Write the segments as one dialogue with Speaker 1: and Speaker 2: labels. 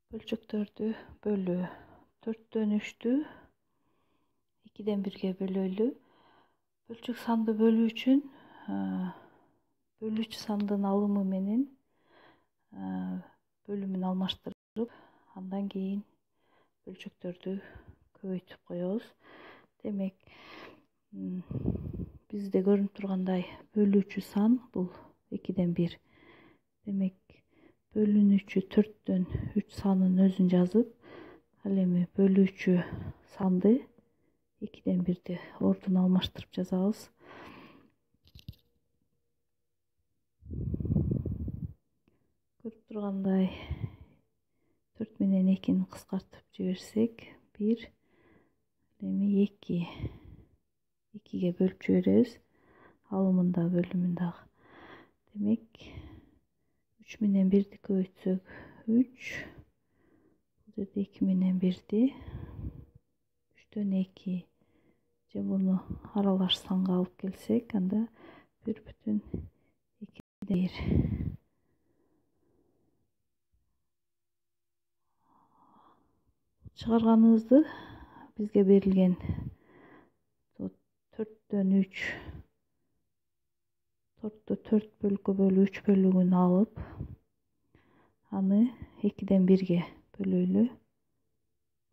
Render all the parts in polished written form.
Speaker 1: Bölçöktөрдү bölүү. 4-төн 3-тү 2-ден 1-ге бөлөлү. Бөлчөк санды бөлүү үчүн бөлүүчү сандын алымы менен бөлүмүн алмаштырып, андан кийин бөлчөктөрдү көбөйтүп коебуз. Демек, бизде көрүнүп тургандай бөлүүчү сан бул 2-ден 1. Демек, бөлүнүүчү 4-төн 3 санын өзүн жазып, ал эми бөлүүчү санды 2-ден 1-ди ордуна алмаштырып жазабыз. Көрүп тургандай 4 менен 2-ни кыскартып жиберсек 1, эми 2. 2-ге бөлүп жиберебиз. Алымын да бөлүмүн дагы. Демек, 3 менен 1-ди көбөйтсөк 3. Бул жерде 2 менен 1-ди 3-төн 2. Же буну аралаш санга алып келсек, анда 1,2-ден 1. Чыгарганыбызды бизге берилген 4-төн 3 4-ту 4 бөлүккө бөлүп 3 бөлүгүн алып, аны 2-ден 1-ге бөлөлү.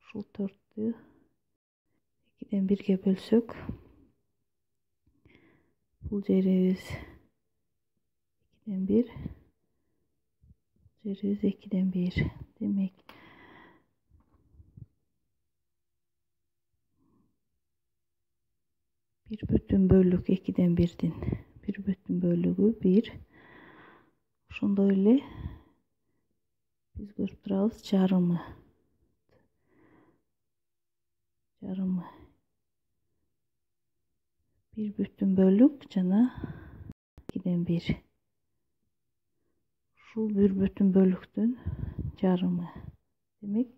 Speaker 1: Ушул 4-тү 2-ден 1-ге бөлсөк, бул жерибиз 2-ден 1, бул жерибиз 2-ден 1. Демек, bir бүтүн бөлүк 2-ден 1-дин bir бүтүн бөлүгү 1. Ошондой эле биз көрүп турабыз жарымы. Bir бүтүн бөлүк жана 2-ден 1. Ушул bir бүтүн бөлүктүн жарымы. Демек,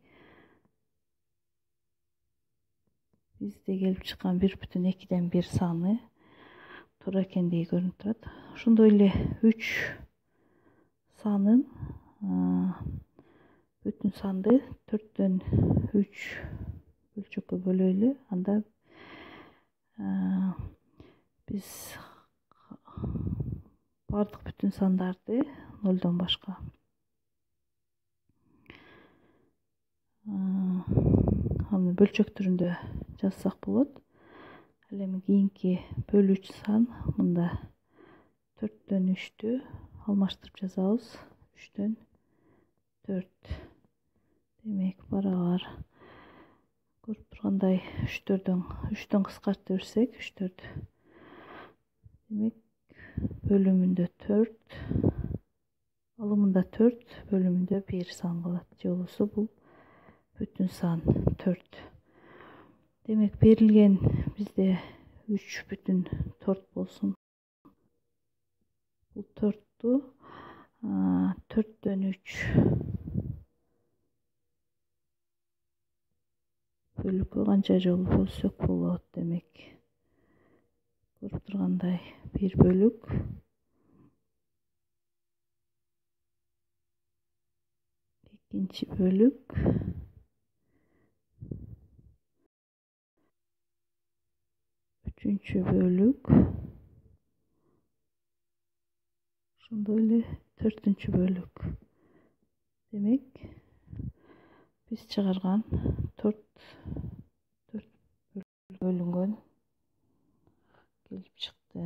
Speaker 1: бизде келип чыккан 1,2-ден 1 саны туура экендиги көрүнүп турат. Ошондой эле 3 санын бүтүн санды 4-төн 3 бөлчөккө бөлөлү. Анда биз бардык бүтүн сандарды 0дон башка аны бөлчөк түрүндө жазсак болот. Ал эми кийинки бөлүүчү сан мында 4-төн 3-тү алмаштырып жазабыз. 3-төн 4. Демек, барабар көрүп тургандай 3-төн кыскартып берсек 3-4. Демек, бөлүмүндө 4, алымында 4, бөлүмүндө 1 сан калат. Же болбосо бул бүтүн сан 4. Демек, берилген бизде 3,4 болсун. Бул 4-ту 4-төн 3 бөлүккө канча жолу бөлсөк болот. Демек, көрүп тургандай 1 бөлүк 2-нчи бөлүк 3-нчү бөлүк, ошондой эле 4-нчү бөлүк. Демек, биз чыгарган 4 бөлүнгөн келип чыкты.